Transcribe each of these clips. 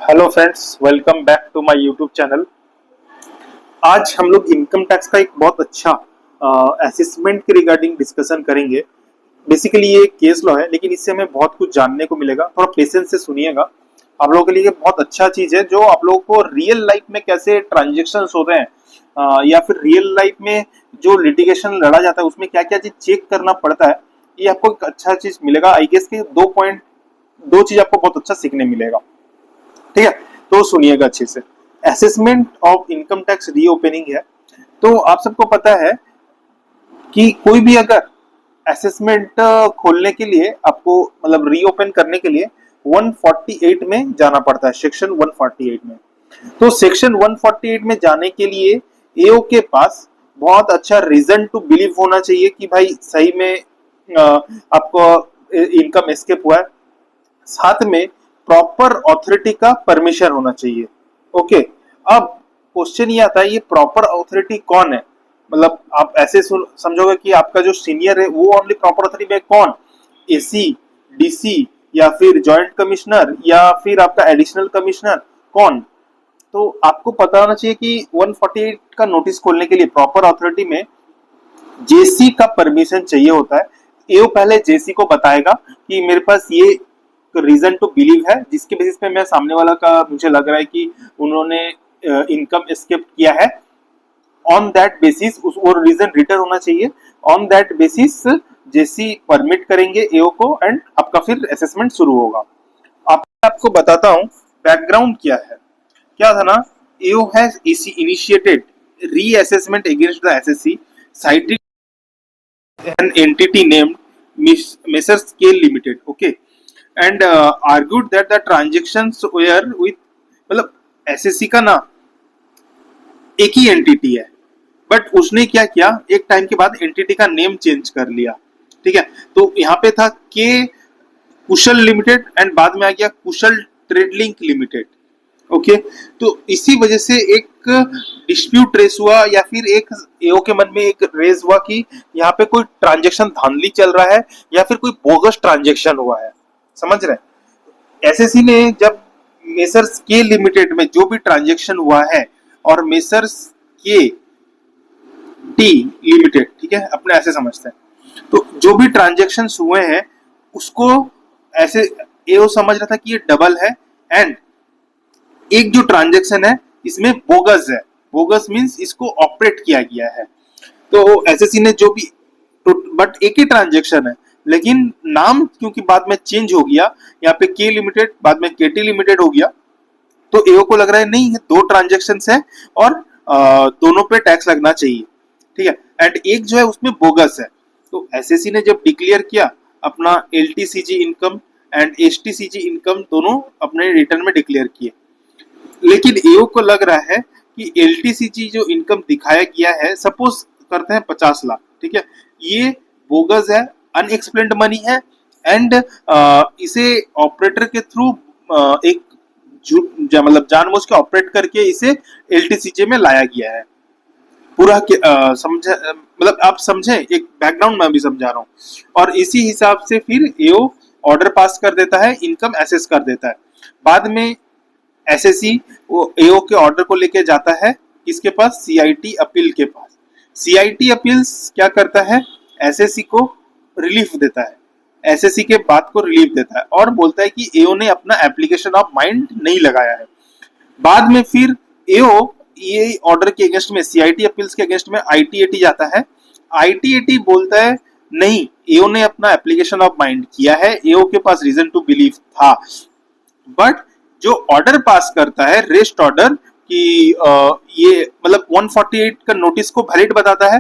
Hello friends, welcome back to my YouTube channel. आज हम लोग इनकम टैक्स का एक बहुत अच्छा असेसमेंट के रिगार्डिंग डिस्कशन करेंगे। बेसिकली ये केस लॉ है, लेकिन इससे हमें बहुत कुछ जानने को मिलेगा। थोड़ा पेशेंस से सुनिएगा। आप लोगों के लिए ये बहुत अच्छा चीज है, जो आप लोगों को रियल लाइफ में कैसे ट्रांजेक्शन्स होते हैं या फिर रियल लाइफ में जो लिटिगेशन लड़ा जाता है उसमें क्या क्या चीज चेक करना पड़ता है। ये आपको एक अच्छा चीज मिलेगा। आई गेस के दो चीज आपको बहुत अच्छा सीखने मिलेगा। ठीक है, तो सुनिएगा अच्छे से। Assessment of income tax reopening है। तो आप सबको पता है कि कोई भी अगर असेसमेंट खोलने के लिए आपको मतलब रीओपन करने के लिए 148 में जाना पड़ता है, सेक्शन 148 में। तो सेक्शन 148 में जाने के लिए एओ के पास बहुत अच्छा रीजन टू बिलीव होना चाहिए कि भाई सही में आपको इनकम एस्केप हुआ है। साथ में प्रॉपर ऑथोरिटी का परमिशन होना चाहिए। ओके, अब क्वेश्चन ये आता है, ये प्रॉपर ऑथोरिटी कौन है? मतलब आप ऐसे समझोगे कि आपका जो सीनियर है वो ओनली प्रॉपर ऑथोरिटी में कौन? एसी, डीसी, या फिर जॉइंट कमिश्नर, या फिर आपका एडिशनल कमिश्नर, कौन? तो आपको पता होना चाहिए कि 148 का नोटिस खोलने के लिए प्रॉपर ऑथोरिटी में जेसी का परमिशन चाहिए होता है। एओ पहले जेसी को बताएगा कि मेरे पास ये रीजन टू बिलीव है, जिसके बेसिस पे मैं सामने वाला का मुझे लग रहा है कि उन्होंने इनकम एस्केप किया है। ऑन दैट बेसिस उस वो रीजन रिटर्न होना चाहिए। On that basis JC permit करेंगे एओ को, एंड आपका फिर असेसमेंट शुरू होगा। आपको बताता हूँ बैकग्राउंड क्या है। क्या था ना, AO has initiated reassessment against the SSC citing an entity named Messrs Scale Limited, okay, and argued that the transactions were with मतलब एसएससी का ना एक ही एंटिटी है, बट उसने क्या किया, एक टाइम के बाद एंटिटी का नेम चेंज कर लिया। ठीक है, तो यहाँ पे था के कुशल लिमिटेड एंड बाद में आ गया कुशल ट्रेड लिंक लिमिटेड। ओके, तो इसी वजह से एक डिस्प्यूट रेस हुआ, या फिर एक एओ के मन में एक रेस हुआ कि यहाँ पे कोई ट्रांजेक्शन धांधली चल रहा है या फिर कोई बोगस ट्रांजेक्शन हुआ है। समझ रहे हैं? एसएससी ने जब मेसर्स के लिमिटेड में जो भी ट्रांजेक्शन हुआ है और मेसर्स के टी लिमिटेड, ठीक है, अपने ऐसे समझते हैं, तो जो भी ट्रांजेक्शन हुए हैं उसको ऐसे एओ समझ रहा था कि ये डबल है, एंड एक जो ट्रांजेक्शन है इसमें बोगस है। बोगस मींस इसको ऑपरेट किया गया है। तो एसएससी ने जो भी, बट एक ही ट्रांजेक्शन है, लेकिन नाम क्योंकि बाद में चेंज हो गया, यहाँ पे के लिमिटेड बाद में केटी लिमिटेड हो गया, तो एओ को लग रहा है नहीं, ये दो ट्रांजेक्शन है और दोनों पे टैक्स लगना चाहिए। ठीक है, एंड एक जो है उसमें बोगस है। तो एसएससी ने जब डिक्लेयर किया अपना LTCG income and STCG income दोनों अपने रिटर्न में डिक्लेयर किए, लेकिन एओ को लग रहा है कि एलटीसीजी जो इनकम दिखाया गया है, सपोज करते हैं 50 लाख, ठीक है, ये बोगस है, अनएक्सप्लेन्ड मनी है, एंड इसे ऑपरेटर के थ्रू एक मतलब जानबूझ के ऑपरेट करके इसे एलटीसीजे में लाया गया है। पूरा समझे, मतलब आप समझे, एक बैकग्राउंड में भी समझा रहा हूँ। और इसी हिसाब से फिर एओ ऑर्डर पास कर देता है, इनकम एसेस कर देता है। बाद में एसएससी वो एओ के ऑर्डर को लेके जाता है किसके पास? सीआईटी अपील के पास। सीआईटी अपील्स क्या करता है? एसएससी को रिलीफ देता है, एसएससी के बात को रिलीफ देता है और बोलता है कि एओ ने अपना एप्लीकेशन ऑफ माइंड नहीं लगाया है। बाद में फिर एओ ये ऑर्डर के अगेंस्ट में, सीआईटी अपील्स के अगेंस्ट में आईटीएटी जाता है। आईटीएटी बोलता है नहीं, एओ ने अपना एप्लीकेशन ऑफ माइंड किया है, एओ के पास रीजन टू बिलीव था। बट जो ऑर्डर पास करता है, रेस्ट ऑर्डर, कि ये मतलब 148 का नोटिस को वैलिड बताता है।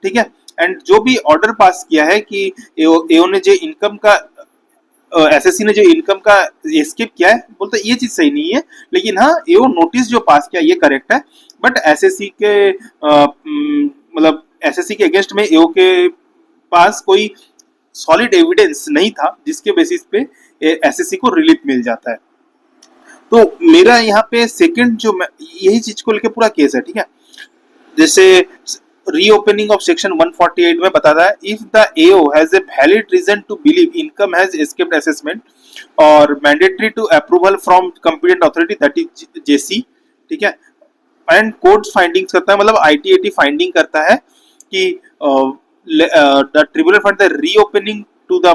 ठीक है, एंड जो भी ऑर्डर पास किया है कि एओ ने जो इनकम का, एसएससी ने जो इनकम का एस्केप किया है, बोलते ये चीज सही नहीं है, लेकिन हाँ एओ नोटिस जो पास किया ये करेक्ट है। बट एसएससी के मतलब एसएससी के अगेंस्ट में एओ के पास कोई सॉलिड एविडेंस नहीं था, जिसके बेसिस पे एसएससी को रिलीफ मिल जाता है। तो मेरा यहाँ पे सेकंड जो यही चीज को लेके पूरा केस है। ठीक है, जैसे रीओपनिंग ऑफ सेक्शन 148 में बताता है, if the AO has a valid reason to believe income has escaped assessment, और mandatory to approval from competent authority that is JC, ठीक है। एंड कोर्ट फाइंडिंग्स करता है, मतलब आईटीएटी फाइंडिंग करता है कि the tribunal find the reopening to the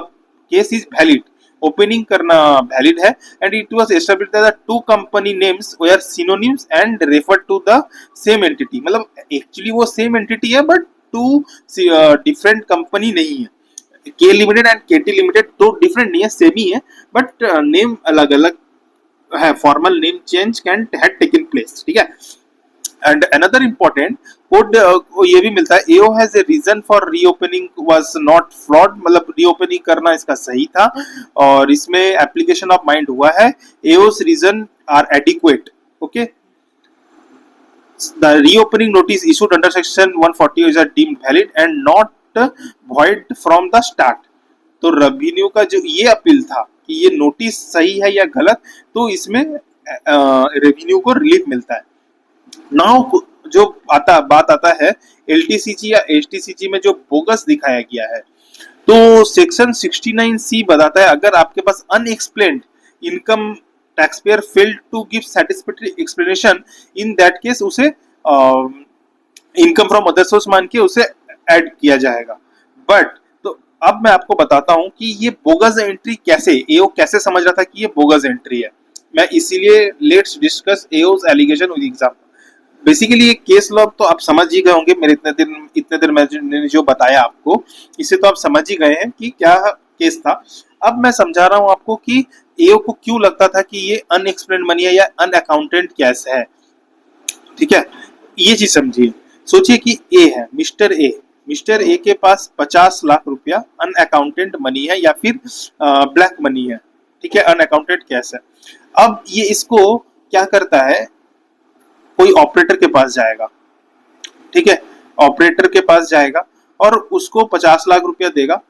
case is valid, opening करना वैलिड है। And it was established that the two company names were synonyms and refer to the same entity, मतलब actually वो same entity है but two different company नहीं है। K limited and KT limited दो different नहीं है, same ही है, but name अलग अलग है, formal name change can had taken place, ठीक है। एंड अनदर इम्पोर्टेंट कोड ये भी मिलता है, AO has a reason for reopening was not flawed, मतलब रीओपनिंग करना इसका सही था और इसमें एप्लीकेशन ऑफ माइंड हुआ है, AO's reason are adequate, okay. The reopening notice issued under section 140 is deemed valid and not void from the start। तो रेवेन्यू का जो ये अपील था कि ये नोटिस सही है या गलत, तो इसमें रेवेन्यू को रिलीफ मिलता है। नाउ जो बात आता है एलटीसीजी या एचटीसीजी में जो बोगस दिखाया गया है, तो सेक्शन 69C बताता है अगर आपके पास unexplained income taxpayer failed to give satisfactory explanation, in that case उसे इनकम फ्रॉम अदर सोर्स मान के उसे ऐड किया जाएगा। बट तो अब मैं आपको बताता हूं कि ये बोगस एंट्री कैसे, एओ कैसे समझ रहा था कि ये बोगस एंट्री है। मैं इसीलिए let's discuss AO's allegation with example. Basically ये केस लॉ तो आप समझ ही गए होंगे, मेरे इतने देर मैंने जो बताया आपको, इससे तो आप समझ ही गए हैं कि क्या केस था। अब मैं समझा रहा हूं आपको कि एओ को क्यों लगता था कि ये अनएक्सप्लेन्ड मनी है या अनअकाउंटेड कैश है, ठीक है। ये चीज समझिए, सोचिए कि ए है, मिस्टर ए के पास 50 लाख रुपया अनअकाउंटेड मनी है या फिर ब्लैक मनी है, ठीक है, अनअकाउंटेड कैश है। अब ये इसको क्या करता है, कोई ऑपरेटर के पास जाएगा, ठीक है, ऑपरेटर के पास जाएगा और उसको 50 लाख रुपया देगा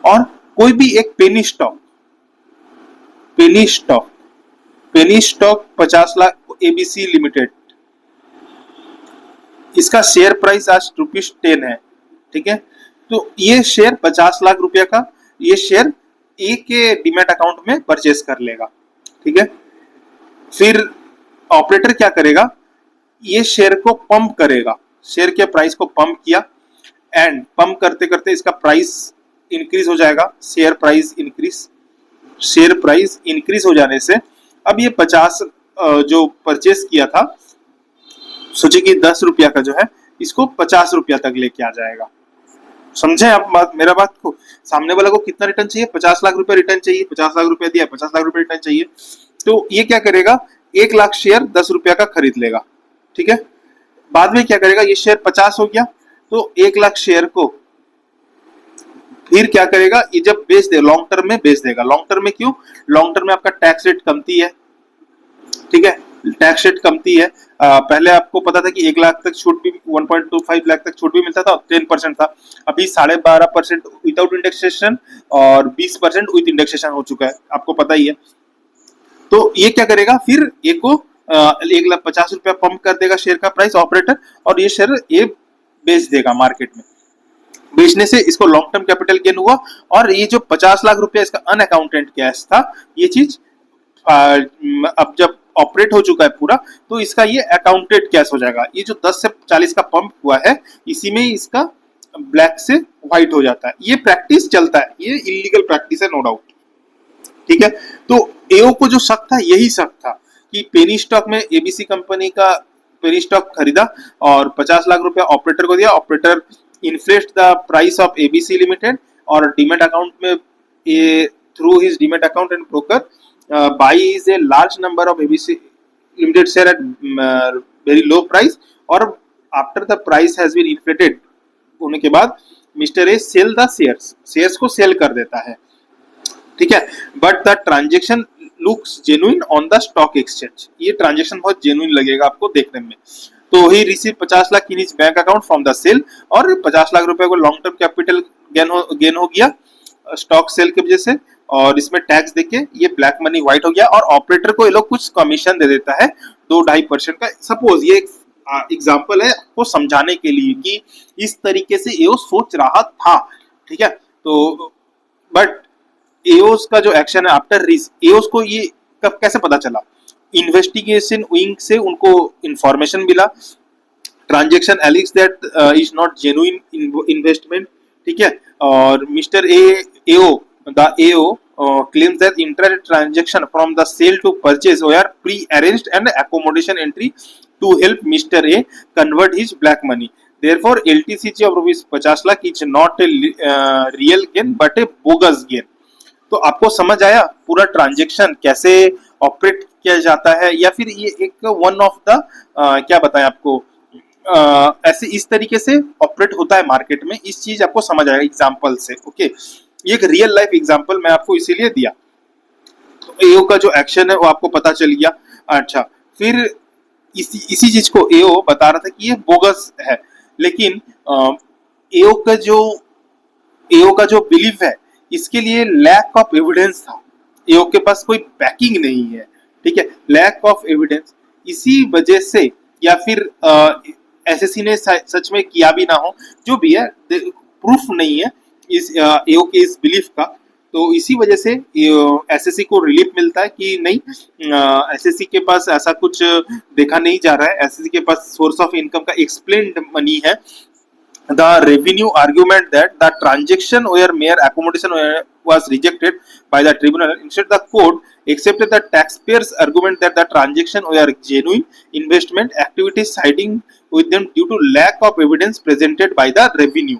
और कोई भी एक penny stock 50 lakh ABC limited, इसका शेयर प्राइस आज ₹10 है, ठीक है। तो ये शेयर 50 लाख रुपया का ये शेयर ए के डीमैट अकाउंट में परचेस कर लेगा, ठीक है। फिर ऑपरेटर क्या करेगा, ये शेयर को पंप करेगा, शेयर के प्राइस को पंप किया एंड पंप करते करते इसका प्राइस इंक्रीज हो जाएगा, शेयर प्राइस इंक्रीज हो जाने से अब ये 50 जो परचेस किया था, सोचिए कि 10 रुपया का जो है इसको 50 रुपया तक लेके आ जाएगा। समझे आप मेरा बात को, सामने वाला को कितना रिटर्न चाहिए, 50 लाख रुपया रिटर्न चाहिए, 50 लाख रुपया दिया, 50 लाख रुपया रिटर्न चाहिए, तो ये क्या करेगा, 1 लाख शेयर 10 रुपया का खरीद लेगा, ठीक है। बाद में क्या करेगा, ये शेयर 50 हो गया तो 1 लाख शेयर को फिर क्या करेगा, ये जब बेच दे लॉन्ग टर्म में बेच देगा। लॉन्ग टर्म में क्यों, लॉन्ग टर्म में आपका टैक्स रेट कमती है, ठीक है, टैक्स रेट कमती है। पहले आपको पता था कि 1 लाख तक छूट भी, 1.25 लाख तक छूट भी मिलता था, 10% था, अभी 12.5% विदाउट इंडेक्सेशन और 20% विद इंडेक्सेशन हो चुका है, आपको पता ही है। तो ये क्या करेगा, फिर ये को 1,50,000 रुपया पंप कर देगा शेयर का प्राइस ऑपरेटर, और ये शेयर ये बेच देगा मार्केट में। बेचने से इसको लॉन्ग टर्म कैपिटल गेन हुआ और ये जो 50 लाख रुपया इसका अनअकाउंटेड कैश था, ये चीज अब जब ऑपरेट हो चुका है पूरा, तो इसका ये अकाउंटेड कैश हो जाएगा। ये जो 10 से 40 का पंप हुआ है, इसी में इसका ब्लैक से व्हाइट हो जाता है। ये प्रैक्टिस चलता है, ये इलीगल प्रैक्टिस है नो डाउट, ठीक है। तो एओ को जो शक था, यही शक था कि पेनी स्टॉक में एबीसी कंपनी का पेनी स्टॉक खरीदा और 50 लाख रुपया ऑपरेटर को दिया, operator inflate the price of ABC limited और डीमैट अकाउंट में ये through his demat account and broker buys a large number of ABC limited share at very low price, और after the price has been inflated होने के बाद mister A sell the shares को sell कर देता है, ठीक है। But the transaction looks genuine on the stock exchange, ये ट्रांजेक्शन बहुत जेन्युइन लगेगा आपको देखने में। तो he receive 50 lakh in his bank account from the sale, और 50 लाख रुपए को लॉन्ग टर्म कैपिटल गेन हो गया स्टॉक सेल की वजह से, और इसमें टैक्स देके ये ब्लैक मनी व्हाइट हो गया, और ऑपरेटर को ये लोग कुछ कमीशन दे देता है 2-2.5% का। सपोज ये एग्जांपल है आपको समझाने के लिए कि इस तरीके से ये सोच रहा था, ठीक है। तो बट एओस का जो एक्शन है आफ्टर रिस्क, एओस को ये कब कैसे पता चला? इन्वेस्टिगेशन विंग से उनको इंफॉर्मेशन मिला, transaction alleges that is not genuine investment, ठीक है। और mister AO the AO claims that intra transaction from the sale to purchase were pre-arranged and accommodation entry to help Mr. A convert his black money. Therefore, LTCG of rupees 50 lakh is not a real gain but a bogus gain. तो आपको समझ आया पूरा transaction कैसे operate किया जाता है, या फिर ये एक वन ऑफ द क्या बताएं आपको, ऐसे इस तरीके से ऑपरेट होता है मार्केट में, इस चीज आपको समझ आएगा एग्जांपल से। ओके, ये एक रियल लाइफ एग्जांपल मैं आपको इसीलिए दिया। तो एओ का जो एक्शन है वो आपको पता चल गया। अच्छा, फिर इसी चीज को एओ बता रहा था कि ये बोगस है, लेकिन एओ का जो बिलीफ है इसके लिए लैक ऑफ एविडेंस था। एओ के पास कोई बैकिंग नहीं है, ठीक है, लैक ऑफ एविडेंस। इसी वजह से, या फिर एसएससी ने सच में किया भी ना हो, जो भी है प्रूफ नहीं है इस एओ के इस बिलीफ का, तो इसी वजह से एसएससी को रिलीफ मिलता है कि नहीं, एसएससी के पास ऐसा कुछ देखा नहीं जा रहा है, एसएससी के पास सोर्स ऑफ इनकम का एक्सप्लेन्ड मनी है। The revenue argument that the transaction where mere accommodation was rejected by the tribunal. Instead, the court accepted the taxpayers' argument that the transaction were genuine investment activities siding with them due to lack of evidence presented by the revenue.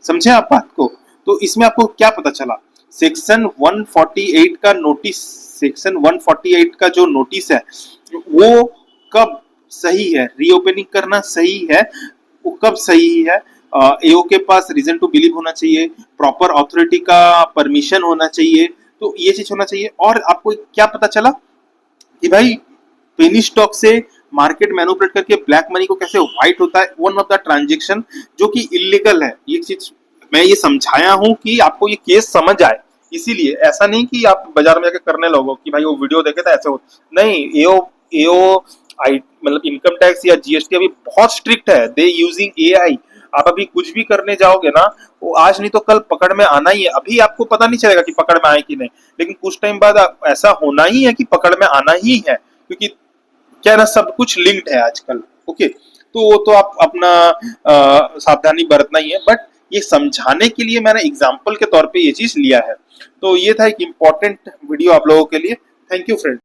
समझे आप बात को? तो इसमें आपको क्या पता चला? सेक्शन 148 का नोटिस, सेक्शन 148 का जो नोटिस है वो कब सही है, रीओपनिंग करना सही है, वो कब सही है? एओ के पास रीजन टू बिलीव होना चाहिए, प्रॉपर अथॉरिटी का परमिशन होना चाहिए, तो ये चीज होना चाहिए। और आपको क्या पता चला कि भाई पेनी स्टॉक से मार्केट मैनिपुलेट करके ब्लैक मनी को कैसे व्हाइट होता है, वन ऑफ द ट्रांजेक्शन जो कि इलीगल है। ये चीज मैं ये समझाया हूं कि आपको ये केस समझ आए, इसीलिए ऐसा नहीं कि आप बाजार में जाकर करने लगो कि भाई वो वीडियो देखे था ऐसे हो, नहीं। एओ मतलब इनकम टैक्स या जीएसटी अभी बहुत स्ट्रिक्ट है, दे यूजिंग एआई। आप अभी कुछ भी करने जाओगे ना, वो आज नहीं तो कल पकड़ में आना ही है। अभी आपको पता नहीं चलेगा कि पकड़ में आए कि नहीं, लेकिन कुछ टाइम बाद ऐसा होना ही है कि पकड़ में आना ही है, क्योंकि क्या ना सब कुछ लिंक्ड है आजकल। ओके, तो वो तो आप अपना सावधानी बरतना ही है, बट ये समझाने के लिए मैंने एग्जाम्पल के तौर पे ये चीज लिया है। तो ये था एक इम्पोर्टेंट वीडियो आप लोगों के लिए। Thank you friend.